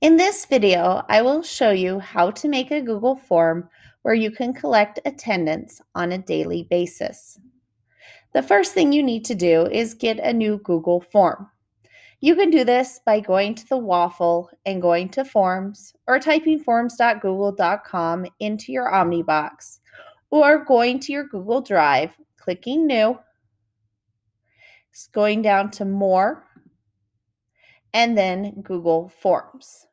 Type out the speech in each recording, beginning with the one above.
In this video, I will show you how to make a Google form where you can collect attendance on a daily basis. The first thing you need to do is get a new Google form. You can do this by going to the waffle and going to Forms, or typing forms.google.com into your Omnibox, or going to your Google Drive, clicking New, going down to More, and then Google Forms.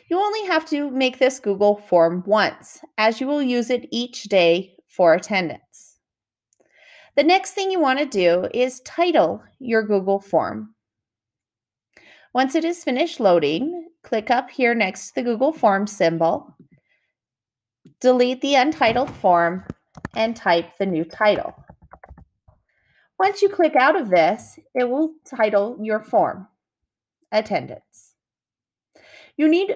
You only have to make this Google form once, as you will use it each day for attendance. The next thing you want to do is title your Google form. Once it is finished loading, click up here next to the Google Form symbol, delete the untitled form, and type the new title. Once you click out of this, it will title your form, Attendance. You need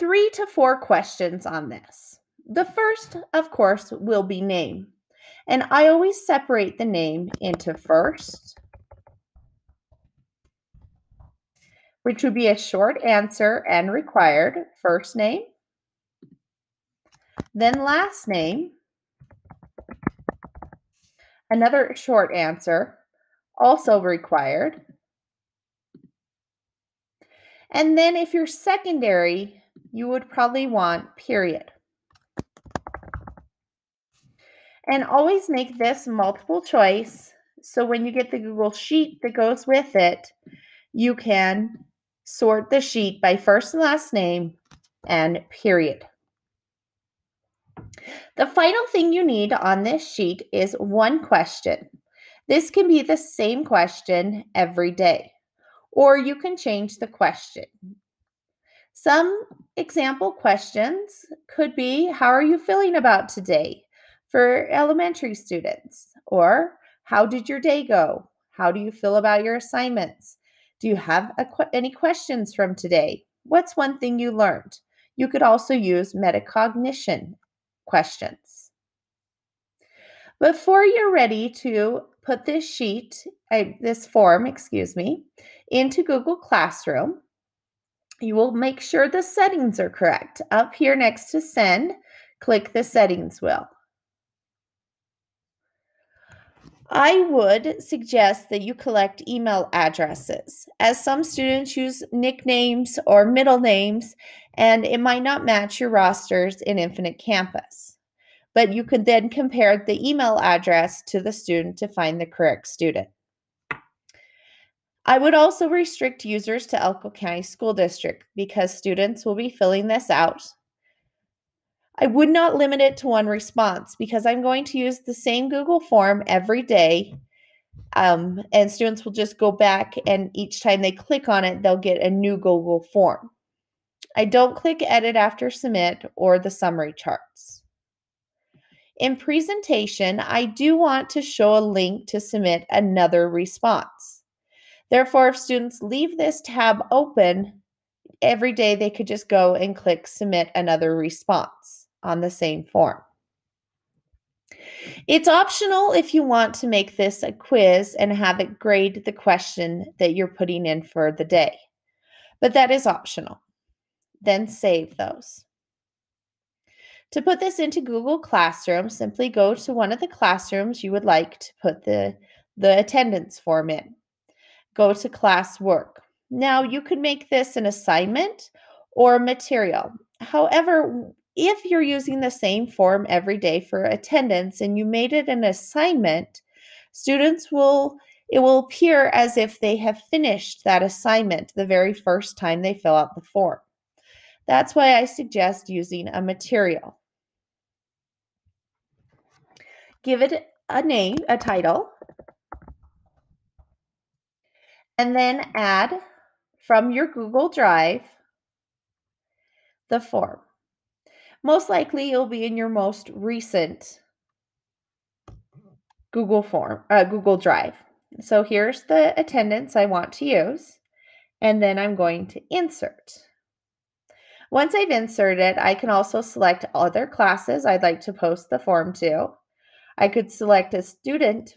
3 to 4 questions on this. The first, of course, will be name. And I always separate the name into first, which would be a short answer and required, first name, then last name, another short answer, also required. And then if you're secondary, you would probably want period. And always make this multiple choice, so when you get the Google Sheet that goes with it, you can sort the sheet by first and last name and period. The final thing you need on this sheet is one question. This can be the same question every day, or you can change the question. Some example questions could be, how are you feeling about today? For elementary students, or how did your day go? How do you feel about your assignments? Do you have any questions from today? What's one thing you learned? You could also use metacognition questions. Before you're ready to put this form, into Google Classroom, you will make sure the settings are correct. Up here next to Send, click the Settings wheel. I would suggest that you collect email addresses, as some students use nicknames or middle names, and it might not match your rosters in Infinite Campus. But you could then compare the email address to the student to find the correct student. I would also restrict users to Elko County School District because students will be filling this out. I would not limit it to one response because I'm going to use the same Google form every day, and students will just go back, and each time they click on it, they'll get a new Google form. I don't click Edit after Submit or the summary charts. In presentation, I do want to show a link to submit another response. Therefore, if students leave this tab open, every day they could just go and click Submit another response on the same form. It's optional if you want to make this a quiz and have it grade the question that you're putting in for the day, but that is optional. Then save those. To put this into Google Classroom, simply go to one of the classrooms you would like to put the attendance form in. Go to Classwork. Now, you could make this an assignment or material. However, if you're using the same form every day for attendance and you made it an assignment, it will appear as if they have finished that assignment the very first time they fill out the form. That's why I suggest using a material. Give it a name, a title, and then add from your Google Drive the form. Most likely it'll be in your most recent Google Drive. So here's the attendance I want to use, and then I'm going to insert. Once I've inserted, I can also select other classes I'd like to post the form to. I could select a student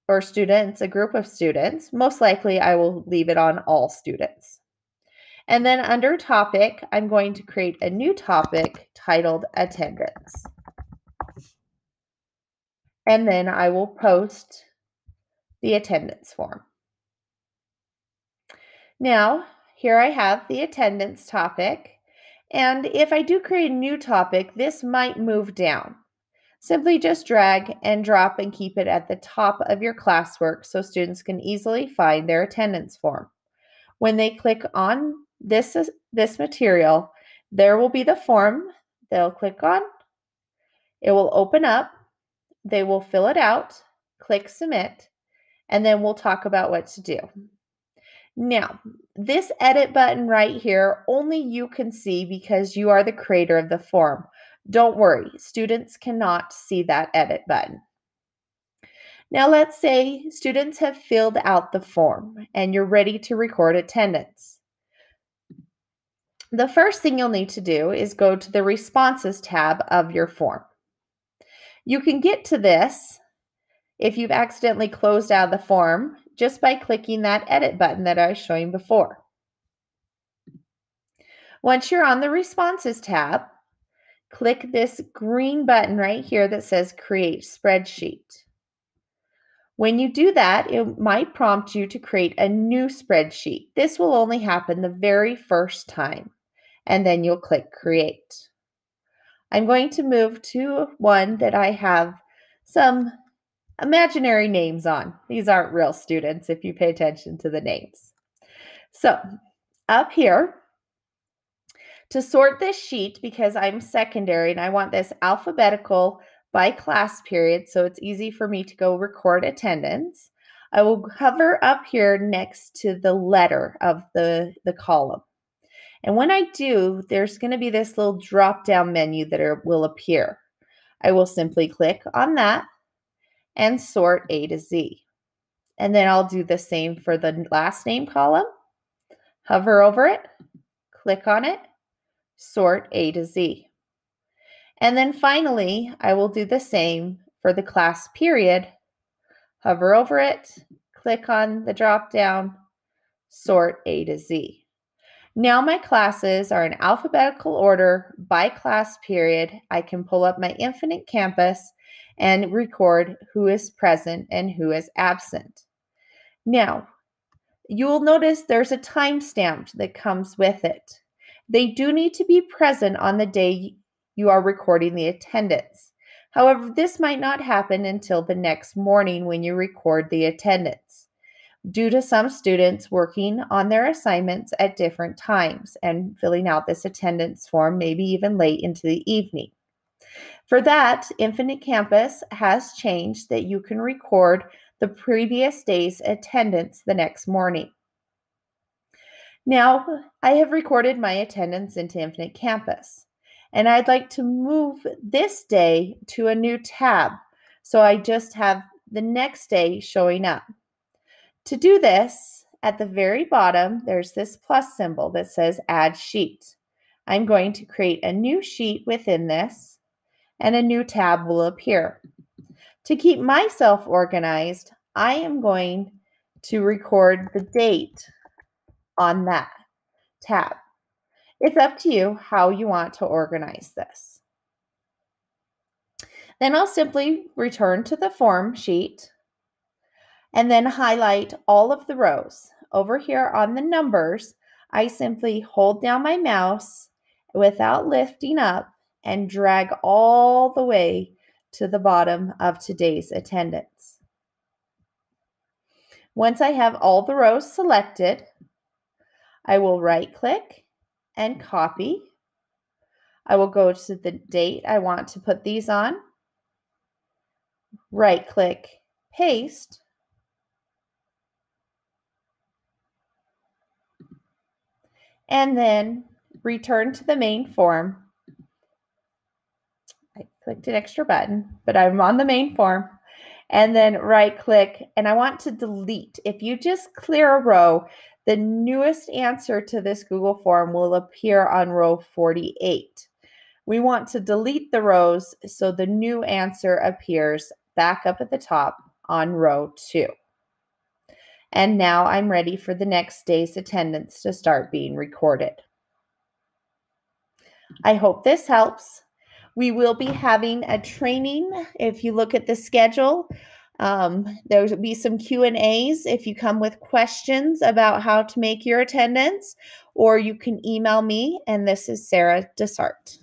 or students, a group of students. Most likely I will leave it on all students. And then under topic, I'm going to create a new topic titled attendance. And then I will post the attendance form. Now, here I have the attendance topic. And if I do create a new topic, this might move down. Simply just drag and drop and keep it at the top of your classwork so students can easily find their attendance form. When they click on this material, there will be the form they'll click on. It will open up. They will fill it out, click submit, and then we'll talk about what to do. Now, this edit button right here, only you can see because you are the creator of the form. Don't worry, students cannot see that edit button. Now, let's say students have filled out the form and you're ready to record attendance. The first thing you'll need to do is go to the Responses tab of your form. You can get to this if you've accidentally closed out the form just by clicking that edit button that I was showing before. Once you're on the Responses tab, click this green button right here that says Create Spreadsheet. When you do that, it might prompt you to create a new spreadsheet. This will only happen the very first time, and then you'll click Create. I'm going to move to one that I have some imaginary names on. These aren't real students if you pay attention to the names. So up here, to sort this sheet, because I'm secondary and I want this alphabetical by class period so it's easy for me to go record attendance, I will hover up here next to the letter of the column. And when I do, there's going to be this little drop-down menu that will appear. I will simply click on that and sort A to Z. And then I'll do the same for the last name column. Hover over it, click on it, sort A to Z. And then finally, I will do the same for the class period. Hover over it, click on the drop-down, sort A to Z. Now my classes are in alphabetical order by class period. I can pull up my Infinite Campus and record who is present and who is absent. Now, you will notice there's a timestamp that comes with it. They do need to be present on the day you are recording the attendance. However, this might not happen until the next morning when you record the attendance, due to some students working on their assignments at different times and filling out this attendance form, maybe even late into the evening. For that, Infinite Campus has changed that you can record the previous day's attendance the next morning. Now, I have recorded my attendance into Infinite Campus, and I'd like to move this day to a new tab, so I just have the next day showing up. To do this, at the very bottom, there's this plus symbol that says Add Sheet. I'm going to create a new sheet within this, and a new tab will appear. To keep myself organized, I am going to record the date on that tab. It's up to you how you want to organize this. Then I'll simply return to the form sheet and then highlight all of the rows. Over here on the numbers, I simply hold down my mouse without lifting up and drag all the way to the bottom of today's attendance. Once I have all the rows selected, I will right-click and copy. I will go to the date I want to put these on, right-click, paste, and then return to the main form. I clicked an extra button, but I'm on the main form. And then right-click, and I want to delete. If you just clear a row, the newest answer to this Google form will appear on row 48. We want to delete the rows so the new answer appears back up at the top on row 2. And now I'm ready for the next day's attendance to start being recorded. I hope this helps. We will be having a training. If you look at the schedule, there will be some Q&As if you come with questions about how to make your attendance, or you can email me, and this is Sarah Dessart.